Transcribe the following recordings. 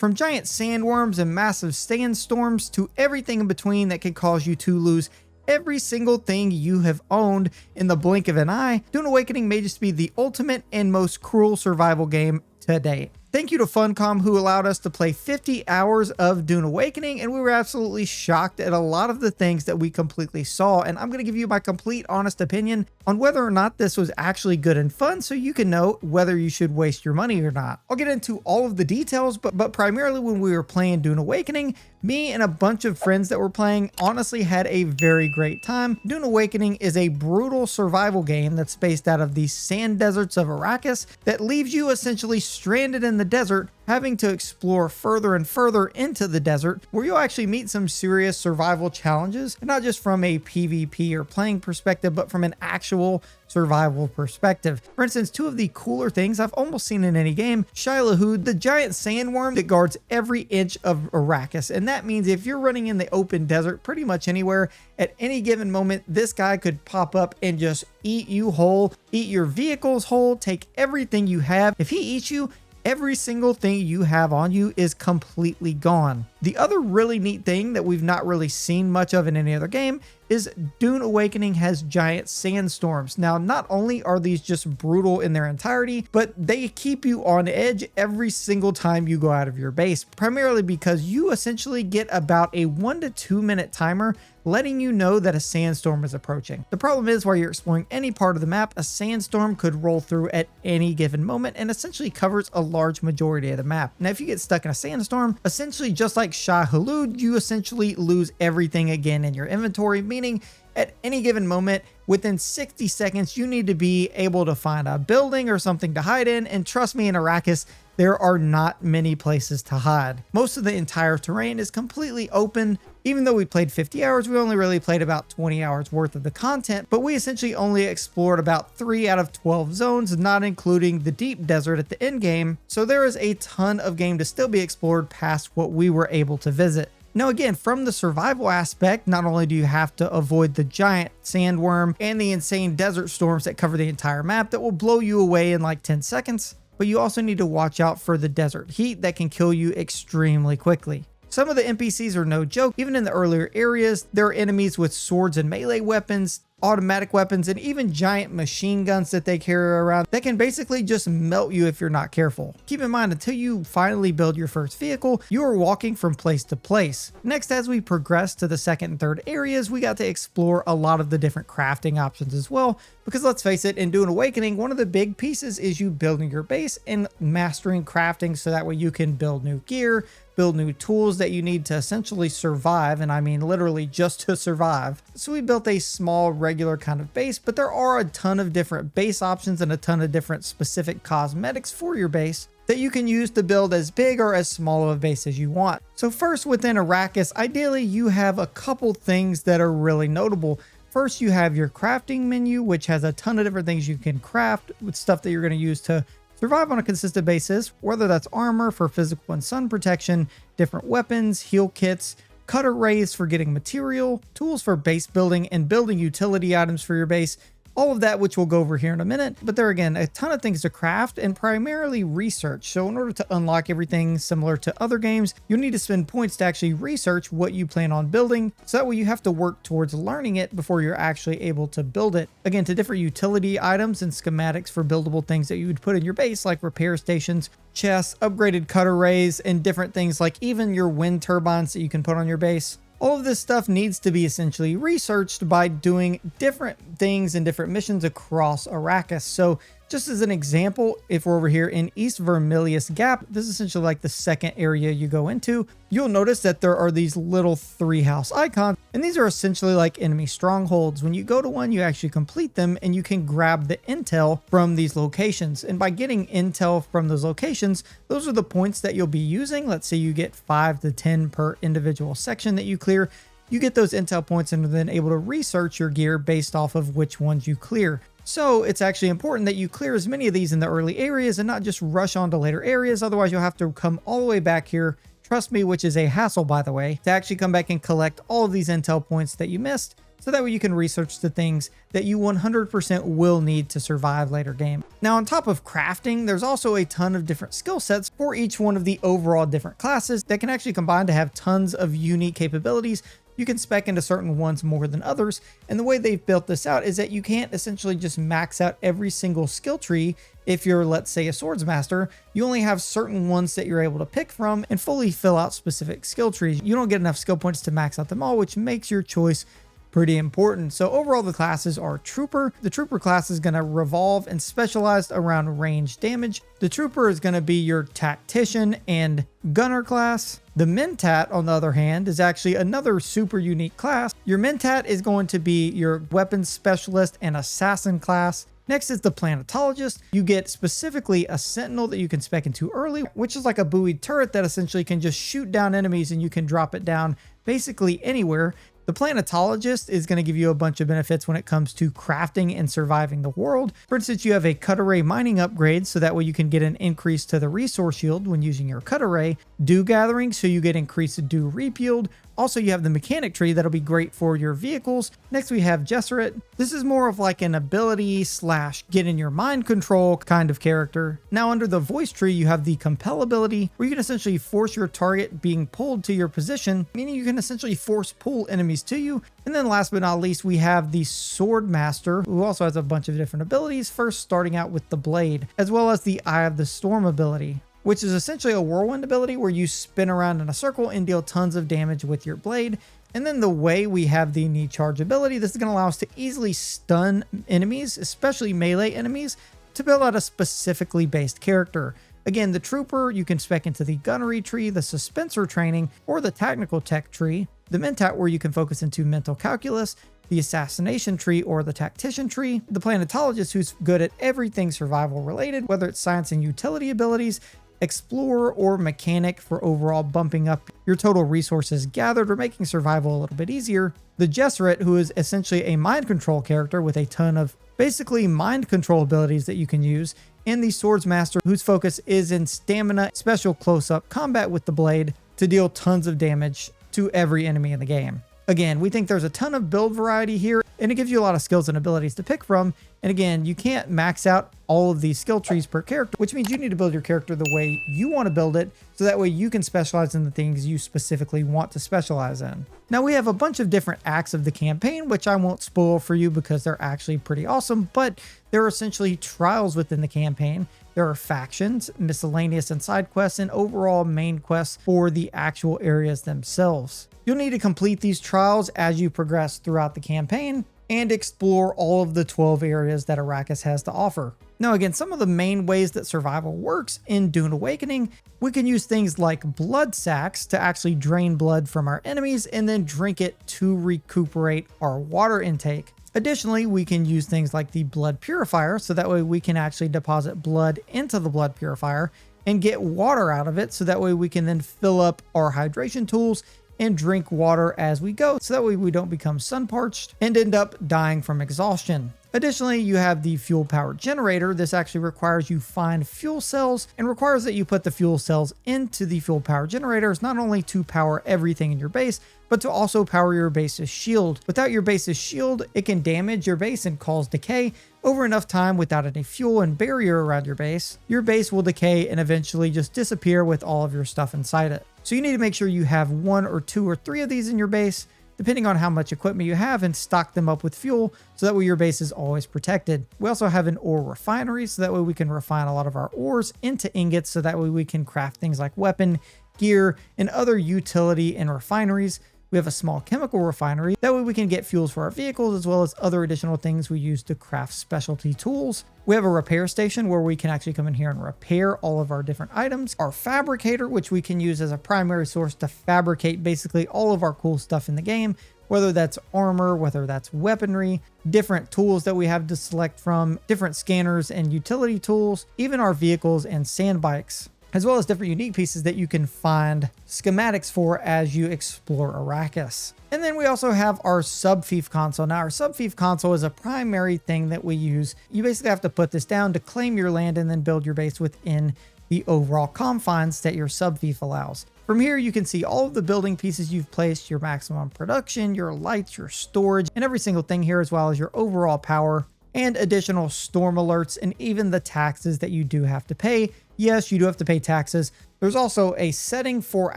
from giant sandworms and massive sandstorms to everything in between that can cause you to lose every single thing you have owned in the blink of an eye. Dune Awakening may just be the ultimate and most cruel survival game to date. Thank you to Funcom, who allowed us to play 50 hours of Dune Awakening, and we were absolutely shocked at a lot of the things that we completely saw, and I'm going to give you my complete honest opinion on whether or not this was actually good and fun, so you can know whether you should waste your money or not. I'll get into all of the details, but primarily when we were playing Dune Awakening, me and a bunch of friends that were playing honestly had a very great time. Dune Awakening is a brutal survival game that's based out of the sand deserts of Arrakis that leaves you essentially stranded in the desert, having to explore further and further into the desert, where you'll actually meet some serious survival challenges, and not just from a PvP or playing perspective, but from an actual survival perspective. For instance, two of the cooler things I've almost seen in any game: Shai, the giant sandworm that guards every inch of Arrakis, and that means if you're running in the open desert pretty much anywhere, at any given moment, this guy could pop up and just eat you whole, eat your vehicles whole, take everything you have. If he eats you, every single thing you have on you is completely gone. The other really neat thing that we've not really seen much of in any other game is Dune Awakening has giant sandstorms. Now, not only are these just brutal in their entirety, but they keep you on edge every single time you go out of your base, primarily because you essentially get about a 1 to 2 minute timer letting you know that a sandstorm is approaching. The problem is, while you're exploring any part of the map, a sandstorm could roll through at any given moment and essentially covers a large majority of the map. Now, if you get stuck in a sandstorm, essentially just like Shai Hulud, you essentially lose everything again in your inventory, meaning at any given moment, within 60 seconds, you need to be able to find a building or something to hide in, and trust me, in Arrakis, there are not many places to hide. Most of the entire terrain is completely open. Even though we played 50 hours, we only really played about 20 hours worth of the content, but we essentially only explored about 3 out of 12 zones, not including the deep desert at the end game. So there is a ton of game to still be explored past what we were able to visit. Now again, from the survival aspect, not only do you have to avoid the giant sandworm and the insane desert storms that cover the entire map that will blow you away in like 10 seconds, but you also need to watch out for the desert heat that can kill you extremely quickly. Some of the NPCs are no joke. Even in the earlier areas, there are enemies with swords and melee weapons, automatic weapons, and even giant machine guns that they carry around that can basically just melt you if you're not careful. Keep in mind, until you finally build your first vehicle, you are walking from place to place. Next, as we progress to the second and third areas, we got to explore a lot of the different crafting options as well, because let's face it, in Dune Awakening, one of the big pieces is you building your base and mastering crafting, so that way you can build new gear, build new tools that you need to essentially survive, and I mean literally just to survive. So we built a small regular kind of base, but there are a ton of different base options and a ton of different specific cosmetics for your base that you can use to build as big or as small of a base as you want. So first, within Arrakis, ideally you have a couple things that are really notable. First, you have your crafting menu, which has a ton of different things you can craft with stuff that you're going to use to survive on a consistent basis, whether that's armor for physical and sun protection, different weapons, heal kits, cutter rays for getting material, tools for base building, and building utility items for your base. All of that, which we'll go over here in a minute, but there are again a ton of things to craft and primarily research. So in order to unlock everything similar to other games, you'll need to spend points to actually research what you plan on building. So that way you have to work towards learning it before you're actually able to build it. Again, to different utility items and schematics for buildable things that you would put in your base, like repair stations, chests, upgraded cutter rays, and different things like even your wind turbines that you can put on your base. All of this stuff needs to be essentially researched by doing different things and different missions across Arrakis. So just as an example, if we're over here in East Vermilius Gap, this is essentially like the second area you go into, you'll notice that there are these little 3 house icons, and these are essentially like enemy strongholds. When you go to one, you actually complete them and you can grab the intel from these locations. And by getting intel from those locations, those are the points that you'll be using. Let's say you get 5 to 10 per individual section that you clear. You get those intel points and are then able to research your gear based off of which ones you clear. So it's actually important that you clear as many of these in the early areas and not just rush on to later areas. Otherwise, you'll have to come all the way back here, trust me, which is a hassle, by the way, to actually come back and collect all of these intel points that you missed. so that way you can research the things that you 100% will need to survive later game. Now, on top of crafting, there's also a ton of different skill sets for each one of the overall different classes that can actually combine to have tons of unique capabilities. You can spec into certain ones more than others, and the way they've built this out is that you can't essentially just max out every single skill tree. If you're, let's say, a swords master, you only have certain ones that you're able to pick from and fully fill out specific skill trees. You don't get enough skill points to max out them all, which makes your choice pretty important. So overall, the classes are Trooper. The Trooper class is going to revolve and specialized around range damage. The Trooper is going to be your Tactician and Gunner class. The Mentat, on the other hand, is actually another super unique class. Your Mentat is going to be your Weapons Specialist and Assassin class. Next is the Planetologist. You get specifically a Sentinel that you can spec into early, which is like a buoyed turret that essentially can just shoot down enemies and you can drop it down basically anywhere. The Planetologist is going to give you a bunch of benefits when it comes to crafting and surviving the world. For instance, you have a cut array mining upgrade, so that way you can get an increase to the resource yield when using your cut array. Dew gathering, so you get increased dew reap yield. Also, you have the mechanic tree that'll be great for your vehicles. Next, we have Gesserit. This is more of like an ability / get in your mind control kind of character. Now, under the voice tree, you have the compel ability, where you can essentially force your target being pulled to your position, meaning you can essentially force pull enemies to you. And then last but not least, we have the Sword Master, who also has a bunch of different abilities, first starting out with the Blade, as well as the Eye of the Storm ability, which is essentially a whirlwind ability where you spin around in a circle and deal tons of damage with your blade. And then the way we have the knee charge ability, this is going to allow us to easily stun enemies, especially melee enemies, to build out a specifically based character. Again, the Trooper, you can spec into the Gunnery tree, the Suspensor training, or the Technical Tech tree. The Mentat, where you can focus into Mental Calculus, the Assassination tree, or the Tactician tree. The Planetologist, who's good at everything survival related, whether it's science and utility abilities, Explorer, or Mechanic for overall bumping up your total resources gathered or making survival a little bit easier. The Gesserit, who is essentially a mind control character with a ton of basically mind control abilities that you can use. And the Swords Master, whose focus is in stamina, special close-up combat with the blade to deal tons of damage to every enemy in the game. Again, we think there's a ton of build variety here, and it gives you a lot of skills and abilities to pick from. And again, you can't max out all of these skill trees per character, which means you need to build your character the way you want to build it, so that way you can specialize in the things you specifically want to specialize in. Now, we have a bunch of different acts of the campaign, which I won't spoil for you because they're actually pretty awesome, but they're essentially trials within the campaign. There are factions, miscellaneous and side quests, and overall main quests for the actual areas themselves. You'll need to complete these trials as you progress throughout the campaign and explore all of the 12 areas that Arrakis has to offer. Now, again, some of the main ways that survival works in Dune Awakening, we can use things like blood sacks to actually drain blood from our enemies and then drink it to recuperate our water intake. Additionally, we can use things like the blood purifier, so that way we can actually deposit blood into the blood purifier and get water out of it, so that way we can then fill up our hydration tools and drink water as we go, so that way we don't become sun parched and end up dying from exhaustion. Additionally, you have the fuel power generator. This actually requires you find fuel cells and requires that you put the fuel cells into the fuel power generators, not only to power everything in your base, but to also power your base's shield. Without your base's shield, it can damage your base and cause decay. Over enough time without any fuel and barrier around your base will decay and eventually just disappear with all of your stuff inside it. So you need to make sure you have 1 or 2 or 3 of these in your base, depending on how much equipment you have, and stock them up with fuel so that way your base is always protected. We also have an ore refinery, so that way we can refine a lot of our ores into ingots, so that way we can craft things like weapon, gear, and other utility and refineries. We have a small chemical refinery. That way we can get fuels for our vehicles, as well as other additional things we use to craft specialty tools. We have a repair station where we can actually come in here and repair all of our different items. Our fabricator, which we can use as a primary source to fabricate basically all of our cool stuff in the game, whether that's armor, whether that's weaponry, different tools that we have to select from, different scanners and utility tools, even our vehicles and sand bikes, as well as different unique pieces that you can find schematics for as you explore Arrakis. And then we also have our sub-fief console. Now, our sub-fief console is a primary thing that we use. You basically have to put this down to claim your land and then build your base within the overall confines that your subfief allows. From here, you can see all of the building pieces you've placed, your maximum production, your lights, your storage, and every single thing here, as well as your overall power and additional storm alerts, and even the taxes that you do have to pay. Yes, you do have to pay taxes. There's also a setting for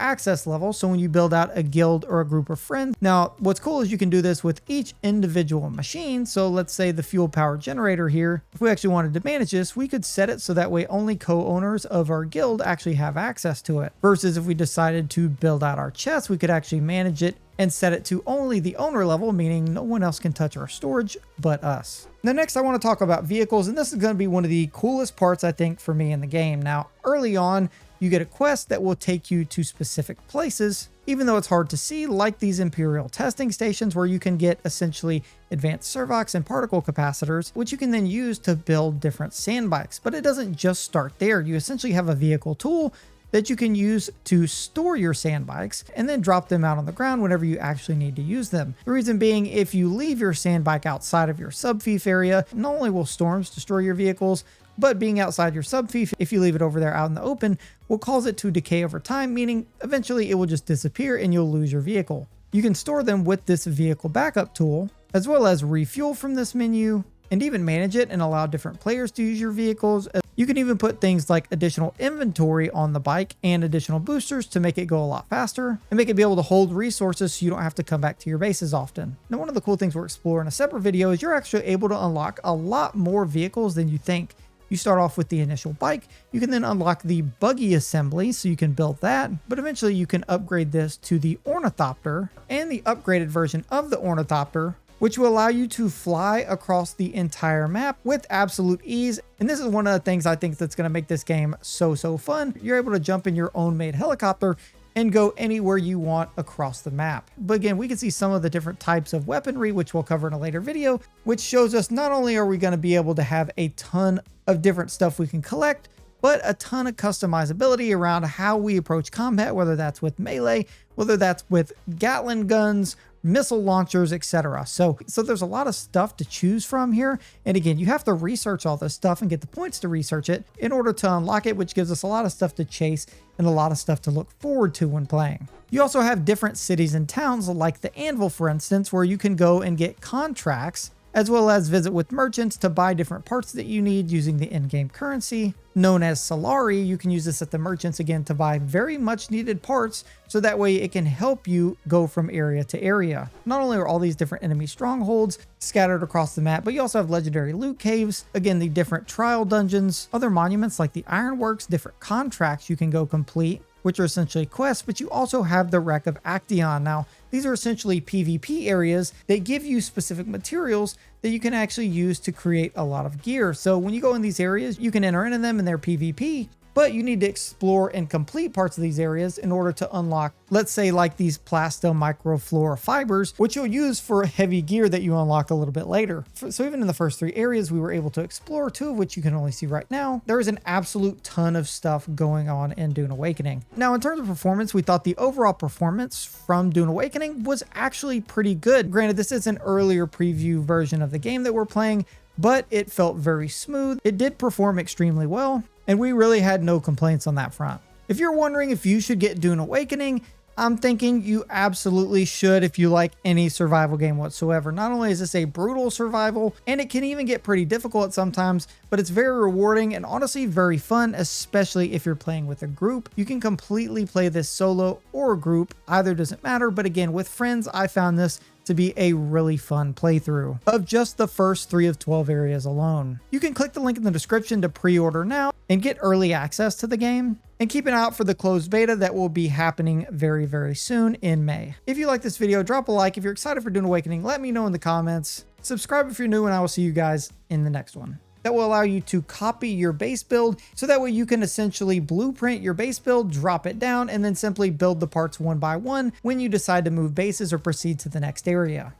access level, so when you build out a guild or a group of friends. Now, what's cool is you can do this with each individual machine. So let's say the fuel power generator here, if we actually wanted to manage this, we could set it so that way only co-owners of our guild actually have access to it. Versus if we decided to build out our chest, we could actually manage it and set it to only the owner level, meaning no one else can touch our storage but us. Now next I want to talk about vehicles, and this is going to be one of the coolest parts I think for me in the game. Now early on, you get a quest that will take you to specific places, even though it's hard to see, like these Imperial testing stations where you can get essentially advanced servox and particle capacitors, which you can then use to build different sand bikes. But it doesn't just start there. You essentially have a vehicle tool that you can use to store your sand bikes and then drop them out on the ground whenever you actually need to use them. The reason being, if you leave your sand bike outside of your subfief area, not only will storms destroy your vehicles, but being outside your subfief, if you leave it over there out in the open, will cause it to decay over time, meaning eventually it will just disappear and you'll lose your vehicle. You can store them with this vehicle backup tool, as well as refuel from this menu, and even manage it and allow different players to use your vehicles. You can even put things like additional inventory on the bike and additional boosters to make it go a lot faster and make it be able to hold resources so you don't have to come back to your base as often. Now, one of the cool things we'll explore in a separate video is you're actually able to unlock a lot more vehicles than you think. You start off with the initial bike, you can then unlock the buggy assembly, so you can build that, but eventually you can upgrade this to the ornithopter and the upgraded version of the ornithopter, which will allow you to fly across the entire map with absolute ease. And this is one of the things I think that's going to make this game so fun. You're able to jump in your own made helicopter and go anywhere you want across the map. But again, we can see some of the different types of weaponry, which we'll cover in a later video, which shows us not only are we going to be able to have a ton of different stuff we can collect, but a ton of customizability around how we approach combat, whether that's with melee, whether that's with Gatling guns, missile launchers, etc. So there's a lot of stuff to choose from here. And again, you have to research all this stuff and get the points to research it in order to unlock it, which gives us a lot of stuff to chase and a lot of stuff to look forward to when playing. You also have different cities and towns like the Anvil, for instance, where you can go and get contracts, as well as visit with merchants to buy different parts that you need using the in-game currency known as Solari. You can use this at the merchants again to buy very much needed parts, so that way it can help you go from area to area. Not only are all these different enemy strongholds scattered across the map, but you also have legendary loot caves, again the different trial dungeons, other monuments like the Ironworks, different contracts you can go complete, which are essentially quests, but you also have the Wreck of Actaeon. Now, these are essentially PvP areas that give you specific materials that you can actually use to create a lot of gear. So when you go in these areas, you can enter into them and they're PvP, but you need to explore and complete parts of these areas in order to unlock, let's say like these plasto microflora fibers, which you'll use for heavy gear that you unlock a little bit later. So even in the first 3 areas we were able to explore, 2 of which you can only see right now, there is an absolute ton of stuff going on in Dune Awakening. Now, in terms of performance, we thought the overall performance from Dune Awakening was actually pretty good. Granted, this is an earlier preview version of the game that we're playing, but it felt very smooth. It did perform extremely well, and we really had no complaints on that front. If you're wondering if you should get Dune Awakening, I'm thinking you absolutely should if you like any survival game whatsoever. Not only is this a brutal survival, and it can even get pretty difficult sometimes, but it's very rewarding and honestly very fun, especially if you're playing with a group. You can completely play this solo or group, either doesn't matter, but again, with friends, I found this to be a really fun playthrough of just the first 3 of 12 areas alone. You can click the link in the description to pre-order now and get early access to the game, and keep an eye out for the closed beta that will be happening very soon in May. If you like this video, drop a like. If you're excited for Dune Awakening, let me know in the comments. Subscribe if you're new, and I will see you guys in the next one. That will allow you to copy your base build, so that way you can essentially blueprint your base build, drop it down, and then simply build the parts one by one when you decide to move bases or proceed to the next area.